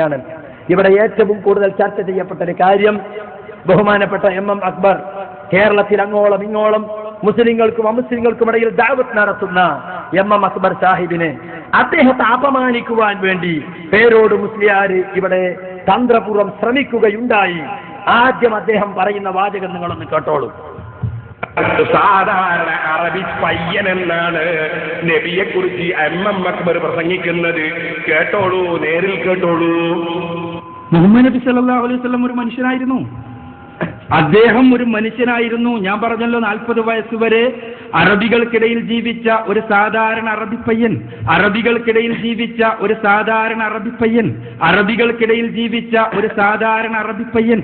ാണ് ഇവിടെ ഏറ്റവും കൂടുതൽ ചർച്ച ചെയ്യപ്പെട്ട ഒരു കാര്യം. ബഹുമാനപ്പെട്ട എം അക്ബർ കേരളത്തിൽ അങ്ങോളം ഇങ്ങോളം മുസ്ലിങ്ങൾക്കും അമുസ്ലിങ്ങൾക്കും ഇടയിൽ ദഅവത്ത് നടത്തുന്ന എം അക്ബർ സാഹിബിനെ അദ്ദേഹത്തെ അപമാനിക്കുവാൻ വേണ്ടി പേരോട് മുസ്ലിയാർ ഇവിടെ തന്ത്രപൂർവ്വം ശ്രമിക്കുകയുണ്ടായി. ആദ്യം അദ്ദേഹം പറയുന്ന വാചകം നിങ്ങളൊന്ന് കേട്ടോളൂ. സാധാരണ അറബി പയ്യൻ എന്നാണ് നബിയെ കുറിച്ച് എം അക്ബർ പ്രസംഗിക്കുന്നത്. കേട്ടോളൂ, നേരിൽ കേട്ടോളൂ. മുഹമ്മദ് നബി സല്ലല്ലാഹു അലൈഹി വസല്ലം ഒരു മനുഷ്യനായിരുന്നു. അദ്ദേഹം ഒരു മനുഷ്യനായിരുന്നു. ഞാൻ പറഞ്ഞല്ലോ 40 വയസ്സ് വരെ അറബികൾക്കിടയിൽ ജീവിച്ച ഒരു സാധാരണ അറബി പയ്യൻ, അറബികൾക്കിടയിൽ ജീവിച്ച ഒരു സാധാരണ അറബി പയ്യൻ, അറബികൾക്കിടയിൽ ജീവിച്ച ഒരു സാധാരണ അറബി പയ്യൻ,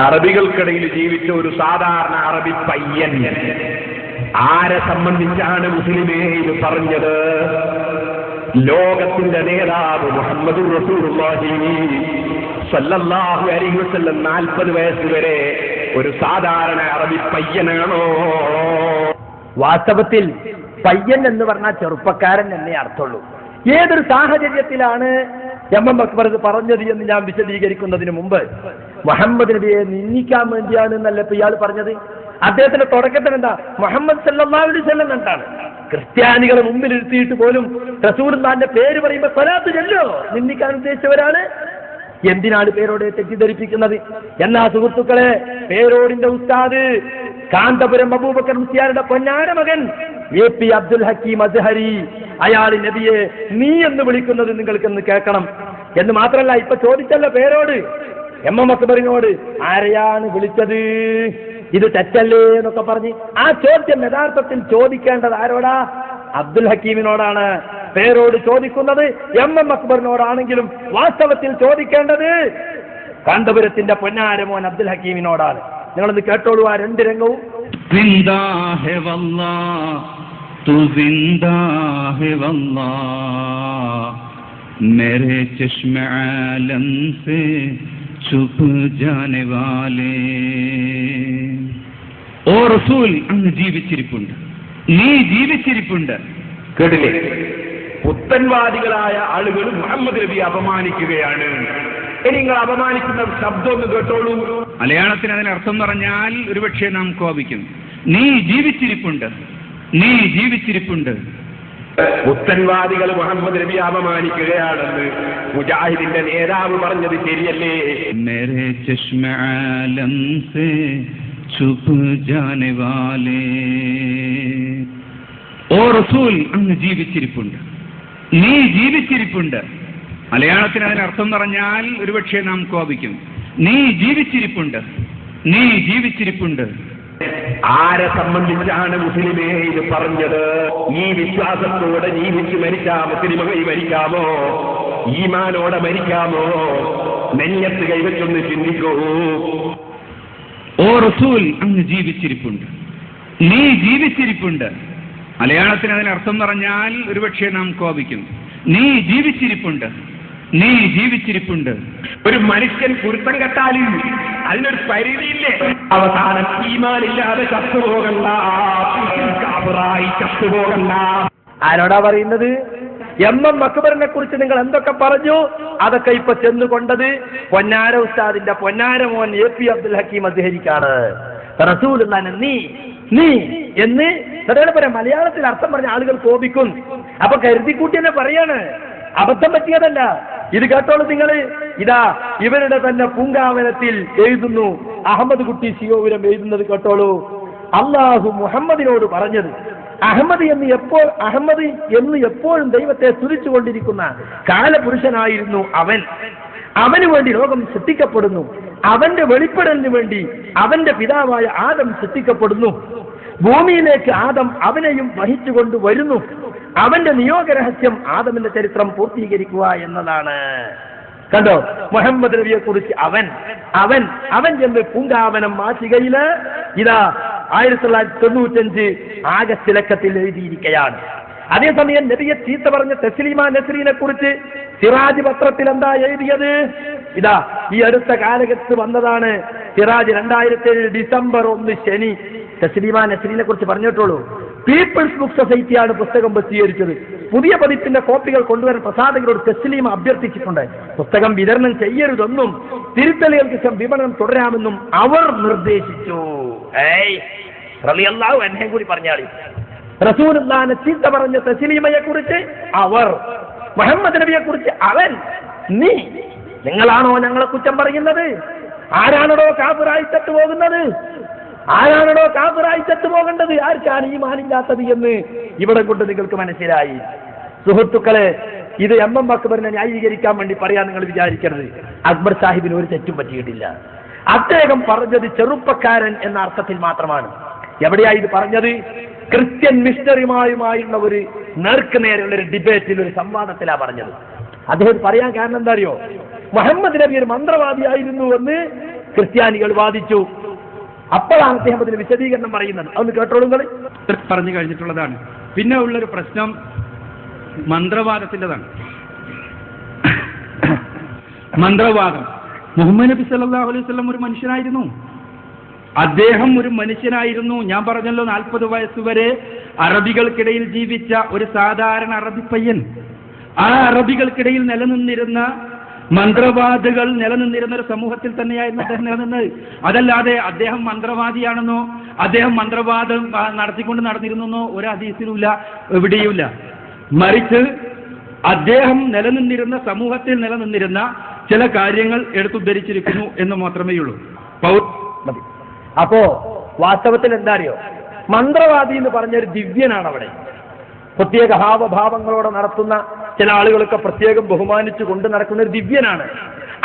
അറബികൾക്കിടയിൽ ജീവിച്ച ഒരു സാധാരണ അറബി പയ്യൻ. ആരെ സംബന്ധിച്ചാണ് മുസ്ലിമേ ഇത് പറഞ്ഞത്? ലോകത്തിന്റെ നേതാവ് മുഹമ്മദുർ റസൂലുള്ളാഹി സല്ലല്ലാഹു അലൈഹി വസല്ലം 40 വയസ്സ് വരെ ഒരു സാധാരണ അറബി പയ്യനാണോ? വാസ്തവത്തിൽ പയ്യൻ എന്ന് പറഞ്ഞാൽ ചെറുപ്പക്കാരൻ എന്നേ അർത്ഥമുള്ളൂ. ഏതൊരു സാഹചര്യത്തിലാണ് എം അക്ബർ പറഞ്ഞത് എന്ന് ഞാൻ വിശദീകരിക്കുന്നതിന് മുമ്പ് മുഹമ്മദ് നബിയെ നിന്ദിക്കാൻ വേണ്ടിയാണ് എന്നല്ല ഇപ്പൊ ഇയാൾ പറഞ്ഞത്. അദ്ദേഹത്തിന്റെ തുടക്കത്തിൽ എന്താ? മുഹമ്മദ് സല്ലല്ലാഹു അലൈഹി വസല്ലം എന്നാണ്. ക്രിസ്ത്യാനികളെ മുമ്പിൽ ഇരുത്തിയിട്ട് പോലും റസൂലുള്ളാഹിന്റെ പേര് പറയുമ്പോൾ സ്വലാത്ത് ചൊല്ലോ നിന്ദിക്കാൻ ഉദ്ദേശിച്ചവരാണ്. എന്തിനാണ് പേരോടെ തെറ്റിദ്ധരിപ്പിക്കുന്നത്? എന്നാ സുഹൃത്തുക്കളെ, പേരോടിന്റെ ഉസ്താദ് കാന്തപുരം അബൂബക്കർ മുസ്ലിയാരുടെ പൊന്നാര മകൻ AP അബ്ദുൽ ഹക്കീം അസ്ഹരി, അയാൾ നബിയെ നീ എന്ന് വിളിക്കുന്നത് നിങ്ങൾക്കെന്ന് കേൾക്കണം. എന്ന് മാത്രമല്ല, ഇപ്പൊ ചോദിച്ചല്ലോ പേരോട് എം അക്ബറിനോട് ആരെയാണ് വിളിച്ചത്, ഇത് തെറ്റല്ലേ എന്നൊക്കെ പറഞ്ഞ് ആ ചോദ്യം യഥാർത്ഥത്തിൽ ചോദിക്കേണ്ടത് ആരോടാ? അബ്ദുൽ ഹക്കീമിനോടാണ്. പേരോട് ചോദിക്കുന്നത് എം അക്ബറിനോടാണെങ്കിലും വാസ്തവത്തിൽ ചോദിക്കേണ്ടത് കാന്തപുരത്തിന്റെ പൊന്നാരമോൻ അബ്ദുൽ ഹക്കീമിനോടാണ്. നിങ്ങളൊന്ന് കേട്ടോളൂ ആ രണ്ട് രംഗവും. मेरे चश्मे आलम से छुप जाने वाले ഓ റസൂൽ, അങ്ങ് ജീവിച്ചിരിപ്പുണ്ട്, നീ ജീവിച്ചിരിപ്പുണ്ട്. കേട്ടില്ലേ? പുത്തൻവാദികളായ ആളുകൾ മുഹമ്മദ് നബി അപമാനിക്കുകയാണ്. ഇനി നിങ്ങൾ അപമാനിക്കുന്ന ശബ്ദം ഒന്ന് കേട്ടോളൂ. മലയാളത്തിന് അതിനർത്ഥം പറഞ്ഞാൽ ഒരുപക്ഷെ നാം കോപിക്കും. നീ ജീവിച്ചിരിപ്പുണ്ട്, നീ ജീവിച്ചിരിപ്പുണ്ട്. പുത്തൻവാദികൾ മുഹമ്മദ് നബി അപമാനിക്കുകയാണെന്ന് മുജാഹിദിന്റെ നേതാവ് പറഞ്ഞത് ശരിയല്ലേ? മേരെ ചശ്മ ആലം സേ ഛുപ് ജാനെ വാലേ ഓ റസൂൽ, അങ്ങ് ജീവിച്ചിരിപ്പുണ്ട്, നീ ജീവിച്ചിരിപ്പുണ്ട്. മലയാളത്തിന് അതിനർത്ഥം പറഞ്ഞാൽ ഒരുപക്ഷെ നാം കോപിക്കും. നീ ജീവിച്ചിരിപ്പുണ്ട്, നീ ജീവിച്ചിരിപ്പുണ്ട്. ആരെ സംബന്ധിച്ചാണ് മുസ്ലിമേ ഇത് പറഞ്ഞത്? ഈ വിശ്വാസത്തോടെ ജീവിച്ച് മരിക്കാം മുസ്ലിമകൾ മരിക്കാമോ? ഈമാനോടെ മരിക്കാമോ? നെഞ്ഞത്ത് കൈവച്ചൊന്ന് ചിന്തിക്കൂ. ഓ റസൂൽ, അങ്ങ് ജീവിച്ചിരിപ്പുണ്ട്, നീ ജീവിച്ചിരിപ്പുണ്ട്. മലയാളത്തിന് അതിനർത്ഥം പറഞ്ഞാൽ ഒരുപക്ഷെ നാം കോപിക്കും. നീ ജീവിച്ചിരിപ്പുണ്ട്, നീ ജീവിച്ചിരിപ്പുണ്ട്. ഒരു മനുഷ്യൻ കുരുത്തം കെട്ടാൽ അതിനൊരു പരിധിയില്ലേ? അവസാനം ഈമാനില്ലാതെ ചത്തുപോകണ്ട, കാഫിറായി ചത്തുപോകണ്ട. ആരോടാ പറയുന്നത്? എം അക്ബറിനെ കുറിച്ച് നിങ്ങൾ എന്തൊക്കെ പറഞ്ഞു അതൊക്കെ ഇപ്പൊ ചെന്നുകൊണ്ടത് പൊന്നാര ഉസ്താദിന്റെ പൊന്നാരമോൻ AP അബ്ദുൽ ഹക്കീം അസ്ഹരിക്കാണ്. റസൂലുള്ളാഹിനെ നീ നീ എന്ന് പറയാം. മലയാളത്തിൽ അർത്ഥം പറഞ്ഞ ആളുകൾ കോപിക്കും. അപ്പൊ കരുതിക്കൂട്ടി തന്നെ പറയാണ്, അബദ്ധം പറ്റിയതല്ല. ഇത് കേട്ടോളൂ നിങ്ങള്. ഇതാ ഇവരുടെ തന്നെ പൂങ്കാവനത്തിൽ എഴുതുന്നു, അഹമ്മദ് കുട്ടി ശിവപുരം എഴുതുന്നത് കേട്ടോളൂ. അള്ളാഹു മുഹമ്മദിനോട് പറഞ്ഞത്, അഹമ്മദ് എന്ന് എപ്പോഴും ദൈവത്തെ സ്തുതിച്ചുകൊണ്ടിരിക്കുന്ന കാലപുരുഷനായിരുന്നു അവൻ. അവന് വേണ്ടി ലോകം സൃഷ്ടിക്കപ്പെടുന്നു. അവന്റെ വെളിപ്പെടലിന് വേണ്ടി അവന്റെ പിതാവായ ആദം സൃഷ്ടിക്കപ്പെടുന്നു. ഭൂമിയിലേക്ക് ആദം അവനെയും വഹിച്ചുകൊണ്ട് വരുന്നു. അവന്റെ നിയോഗരഹസ്യം ആദമിന്റെ ചരിത്രം പൂർത്തീകരിക്കുക എന്നതാണ്. കണ്ടോ, മുഹമ്മദ് നബിയെ കുറിച്ച് അവൻ എന്ന് പൂങ്കാവനം മാസികയില് ഇതാ 1995 ആഗസ്റ്റ് ലക്കത്തിൽ എഴുതിയിരിക്കുകയാണ്. അതേസമയം നബിയെ ചീത്ത പറഞ്ഞ തസ്ലീമ നസ്രീനെ കുറിച്ച് സിറാജ് പത്രത്തിൽ എന്താ എഴുതിയത്? ഇതാ ഈ അടുത്ത കാലഘട്ടത്ത് വന്നതാണ്. സിറാജ് 2007 ഡിസംബർ 1 ശനി തസ്ലീമ നസ്രീനെ കുറിച്ച് പറഞ്ഞിട്ടുള്ളൂ. പീപ്പിൾസ് ബുക്ക് സൊസൈറ്റിയാണ് പുസ്തകം പ്രസിദ്ധീകരിച്ചത്. പുതിയ പതിപ്പിന്റെ കോപ്പികൾ കൊണ്ടുവരാൻ പ്രസാധകരോട് തസ്ലീമ അഭ്യർത്ഥിച്ചിട്ടുണ്ട്. പുസ്തകം വിതരണം ചെയ്യരുതെന്നും തിരുത്തലുകൾക്ക് ശേഷം വിപണനം തുടരാമെന്നും അവർ നിർദ്ദേശിച്ചു. റളിയല്ലാഹു അൻഹയും കൂടി പറഞ്ഞാളി. റസൂലുള്ളാഹിനെ ചീത്ത പറഞ്ഞ തസ്ലീമയെ കുറിച്ച് അവർ, മുഹമ്മദ് നബിയെ കുറിച്ച് അവൻ, നീ, നിങ്ങളാണോ ഞങ്ങളെ കുറ്റം പറയുന്നത്? ആരാണോ കാഫിറായി ചത്തുപോകുന്നത്? ആരാണോ കാഫിറായി ചത്തുപോകേണ്ടത്? ആർക്കാണ് ഈമാനില്ലാത്തത് എന്ന് ഇവിടെ കൊണ്ട് നിങ്ങൾക്ക് മനസ്സിലായി. സുഹൃത്തുക്കളെ, ഇത് എം അക്ബറിനെ ന്യായീകരിക്കാൻ വേണ്ടി പറയാൻ നിങ്ങൾ വിചാരിക്കരുത്. അക്ബർ സാഹിബിന് ഒരു തെറ്റും പറ്റിയിട്ടില്ല. അദ്ദേഹം പറഞ്ഞത് ചെറുപ്പക്കാരൻ എന്ന അർത്ഥത്തിൽ മാത്രമാണ്. എവിടെയാ ഇത് പറഞ്ഞത്? ക്രിസ്ത്യൻ മിഷണറിമാരുമായുള്ള ഒരു നേർക്കുനേരെയുള്ള ഒരു ഡിബേറ്റിൽ, ഒരു സംവാദത്തിലാണ് പറഞ്ഞത്. അദ്ദേഹം പറയാൻ കാരണം എന്താ അറിയോ? മുഹമ്മദ് നബി ഒരു മന്ത്രവാദിയായിരുന്നു എന്ന് ക്രിസ്ത്യാനികൾ വാദിച്ചു. അപ്പോഴാണ് അദ്ദേഹം അതിന് വിശദീകരണം പറയുന്നത്. അതൊന്ന് കേട്ടോളൂ. പറഞ്ഞു കഴിഞ്ഞിട്ടുള്ളതാണ്. പിന്നെ ഉള്ളൊരു പ്രശ്നം മന്ത്രവാദത്തിൻ്റെതാണ്. മന്ത്രവാദം. മുഹമ്മദ് നബി സല്ലല്ലാഹു അലൈഹി വസല്ലം ഒരു മനുഷ്യനായിരുന്നു. അദ്ദേഹം ഒരു മനുഷ്യനായിരുന്നു. ഞാൻ പറഞ്ഞല്ലോ 40 വയസ്സുവരെ അറബികൾക്കിടയിൽ ജീവിച്ച ഒരു സാധാരണ അറബി പയ്യൻ. ആ അറബികൾക്കിടയിൽ നിലനിന്നിരുന്ന മന്ത്രവാദികൾ നിലനിന്നിരുന്ന ഒരു സമൂഹത്തിൽ തന്നെയായിരുന്നു അദ്ദേഹം നിലനിന്നത്. അതല്ലാതെ അദ്ദേഹം മന്ത്രവാദിയാണെന്നോ അദ്ദേഹം മന്ത്രവാദം നടത്തിക്കൊണ്ട് നടന്നിരുന്നെന്നോ ഒരു ഹദീസിലുമില്ല, എവിടെയുമില്ല. മറിച്ച് അദ്ദേഹം നിലനിന്നിരുന്ന സമൂഹത്തിൽ നിലനിന്നിരുന്ന ചില കാര്യങ്ങൾ എടുത്തുദ്ധരിച്ചിരിക്കുന്നു എന്ന് മാത്രമേ ഉള്ളൂ. അപ്പോ വാസ്തവത്തിൽ എന്താ അറിയോ? മന്ത്രവാദി എന്ന് പറഞ്ഞൊരു ദിവ്യനാണ്. അവിടെ പ്രത്യേക ഹാവഭാവങ്ങളോടെ നടത്തുന്ന ചില ആളുകളൊക്കെ പ്രത്യേകം ബഹുമാനിച്ചു കൊണ്ട് നടക്കുന്ന ഒരു ദിവ്യനാണ്.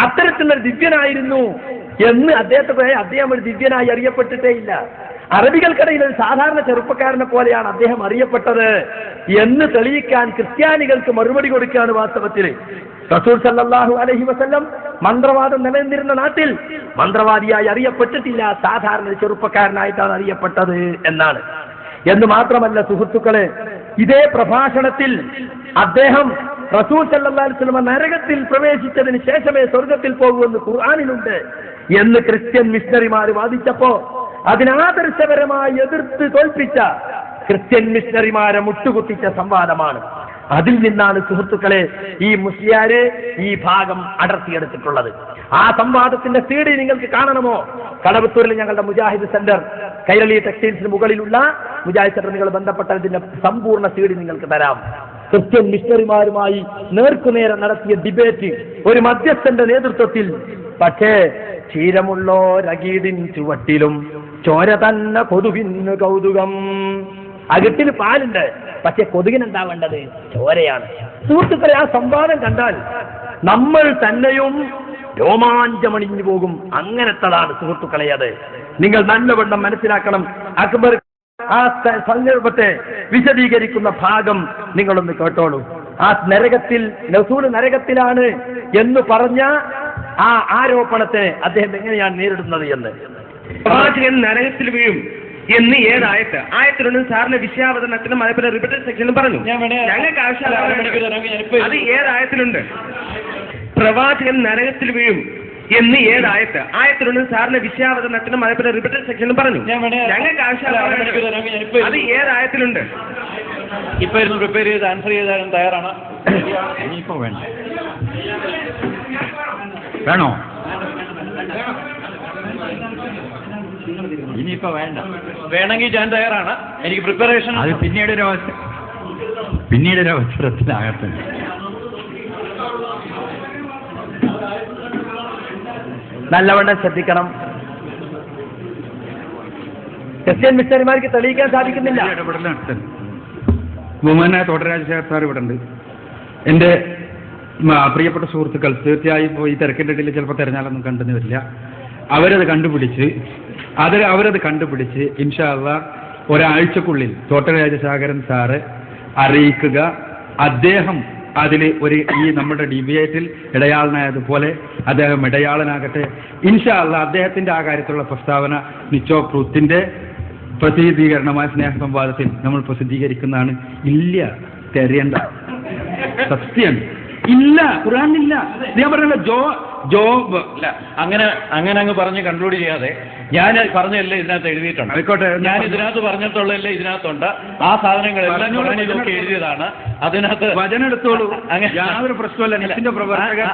അത്തരത്തിലൊരു ദിവ്യനായിരുന്നു എന്ന് അദ്ദേഹം ഒരു ദിവ്യനായി അറിയപ്പെട്ടിട്ടേ ഇല്ല. അറബികൾക്കിടയിൽ ഒരു സാധാരണ ചെറുപ്പക്കാരനെ പോലെയാണ് അദ്ദേഹം അറിയപ്പെട്ടത് എന്ന് തെളിയിക്കാൻ ക്രിസ്ത്യാനികൾക്ക് മറുപടി കൊടുക്കുകയാണ് വാസ്തവത്തിൽ. റസൂൽ സല്ലല്ലാഹു അലൈഹി വസല്ലം മന്ത്രവാദം നിലനിന്നിരുന്ന നാട്ടിൽ മന്ത്രവാദിയായി അറിയപ്പെട്ടിട്ടില്ല, സാധാരണ ഒരു ചെറുപ്പക്കാരനായിട്ടാണ് അറിയപ്പെട്ടത് എന്നാണ്. എന്ന് മാത്രമല്ല സുഹൃത്തുക്കളെ, ഇതേ പ്രഭാഷണത്തിൽ അദ്ദേഹം റസൂൽ സല്ലല്ലാഹു അലൈഹി വസല്ലം നരകത്തിൽ പ്രവേശിച്ചതിന് ശേഷമേ സ്വർഗത്തിൽ പോകുമെന്ന് ഖുർആനിലുണ്ട് എന്ന് ക്രിസ്ത്യൻ മിഷണറിമാർ വാദിച്ചപ്പോ അതിനാദർശപരമായി എതിർത്ത് തോൽപ്പിച്ച ക്രിസ്ത്യൻ മിഷണറിമാരെ മുട്ടുകുത്തിച്ച സംവാദമാണ്. അതിൽ നിന്നാണ് സുഹൃത്തുക്കളെ ഈ മുസ്ലിയാരെ ഈ ഭാഗം അടർത്തിയെടുത്തിട്ടുള്ളത്. ആ സംവാദത്തിന്റെ CD നിങ്ങൾക്ക് കാണണമോ? കടവത്തൂരിൽ ഞങ്ങളുടെ മുജാഹിദ് സെന്റർ, കൈരളി ടെക്സ്റ്റൈൽസിന് മുകളിലുള്ള മുജാഹിദ് സെന്റർ നിങ്ങൾ ബന്ധപ്പെട്ടതിന്റെ സമ്പൂർണ്ണ CD നിങ്ങൾക്ക് തരാം. ക്രിസ്ത്യൻ മിഷണറിമാരുമായി നേർക്കുനേരെ നടത്തിയ ഡിബേറ്റ് ഒരു മധ്യസ്ഥന്റെ നേതൃത്വത്തിൽ. പക്ഷേ ക്ഷീരമുള്ളോരകീടിൻ ചുവട്ടിലും ചോര തന്നെ കൊതുകിന് കൗതുകം. അകട്ടിന് പാലുണ്ട്, പക്ഷെ കൊതുകിനുണ്ടാവേണ്ടത് ചോരയാണ്. സുഹൃത്തുക്കളെ, ആ സംവാദം കണ്ടാൽ നമ്മൾ തന്നെയും രോമാഞ്ചമണിഞ്ഞു പോകും. അങ്ങനത്തതാണ് സുഹൃത്തുക്കളെ അത്. നിങ്ങൾ നല്ലവണ്ണം മനസ്സിലാക്കണം. അക്ബർ ആ സന്ദർഭത്തെ വിശദീകരിക്കുന്ന ഭാഗം നിങ്ങളൊന്ന് കേട്ടോളൂ. ആ നരകത്തിൽ, റസൂൽ നരകത്തിലാണ് എന്ന് പറഞ്ഞ ആ ആരോപണത്തെ അദ്ദേഹം എങ്ങനെയാണ് നേരിടുന്നത് എന്ന്. പ്രവാചകൻ നരകത്തിൽ വീഴും എന്ന് ഏതായത്ത് ആയത്തിലുണ്ട് സാറിന്റെ വിഷയാവതരണത്തിനും അതേപോലെ റിപ്പീറ്റഡ് സെക്ഷനിലും പറഞ്ഞു. ഞങ്ങൾക്ക് ആവശ്യമുള്ള അത് ഏതായത്തിലുണ്ട്? പ്രവാചകൻ നരകത്തിൽ വീഴും എന്ന് ഏതായത്ത് ആയത്തിലുണ്ട് സാറിന്റെ വിഷയാവതരണത്തിനും അതേപോലെ റിപ്പീറ്റഡ് സെക്ഷനിലും പറഞ്ഞു. ഞങ്ങൾക്ക് ആവശ്യമുള്ള അത് ഏതായത്തിലുണ്ട്? ഇപ്പൊ ഇരുന്ന് പ്രിപ്പയർ ചെയ്ത് ആൻസർ ചെയ്താലും തയ്യാറാണ്. ഇനിയിപ്പോ വേണോ? ഇനിയിപ്പോ വേണ്ട. വേണമെങ്കിൽ ഞാൻ തയ്യാറാണ്. എനിക്ക് പ്രിപ്പറേഷൻ അത് പിന്നീട് ഒരു അവസരത്തിലാകട്ടെ. നല്ലവണ്ണം ശ്രദ്ധിക്കണം. ക്രിസ്ത്യൻ മിഷണറിമാർക്ക് തെളിയിക്കാൻ സാധിക്കുന്നില്ല. ബഹുമാനായ തോട്ടരാജശേഖർ സാർ ഇവിടെ ഉണ്ട്. എൻ്റെ പ്രിയപ്പെട്ട സുഹൃത്തുക്കൾ തീർച്ചയായും ഈ തിരക്കിൻ്റെ ഇടയിൽ ചിലപ്പോൾ തിരഞ്ഞാലൊന്നും കണ്ടെന്ന് വരില്ല. അവരത് കണ്ടുപിടിച്ച് ഇൻഷാ അല്ലാഹ് ഒരാഴ്ചക്കുള്ളിൽ തോട്ടരാജശേഖരൻ സാറ് അറിയിക്കുക. അദ്ദേഹം അതിൽ ഈ നമ്മുടെ ഡിബേറ്റിൽ ഇടയാളനായതുപോലെ അദ്ദേഹം ഇടയാളനാകട്ടെ. ഇൻഷാ അല്ലാഹ് അദ്ദേഹത്തിന്റെ ആ കാര്യത്തിലുള്ള പ്രസ്താവന നിച്ചോ ട്രൂത്തിന്റെ പ്രസിദ്ധീകരണമായ സ്നേഹ സംവാദത്തിൽ നമ്മൾ പ്രസിദ്ധീകരിക്കുന്നതാണ്. ഇല്ല, തെരയണ്ട, സത്യം. ഇല്ല, ഖുർആനിലില്ല. ഞാൻ പറഞ്ഞല്ലോ ജോബ് അല്ല, അങ്ങനെ അങ്ങ് പറഞ്ഞ് കൺക്ലൂഡ് ചെയ്യാതെ ഞാൻ പറഞ്ഞല്ലേ ഇതിനകത്ത് എഴുതിയിട്ടുണ്ട്. ആയിക്കോട്ടെ, ഞാൻ ഇതിനകത്ത് പറഞ്ഞിട്ടുള്ളതല്ലേ ഇതിനകത്തുണ്ട്. ആ സാധനങ്ങളെല്ലാം ഖുർആനിൽ നോക്കി എഴുതിയതാണ്. അതിനകത്ത് വചനം എടുത്തോളൂ, അങ്ങനെ യാതൊരു പ്രശ്നമല്ല. നെറ്റിന്റെ പ്രവർത്തകർ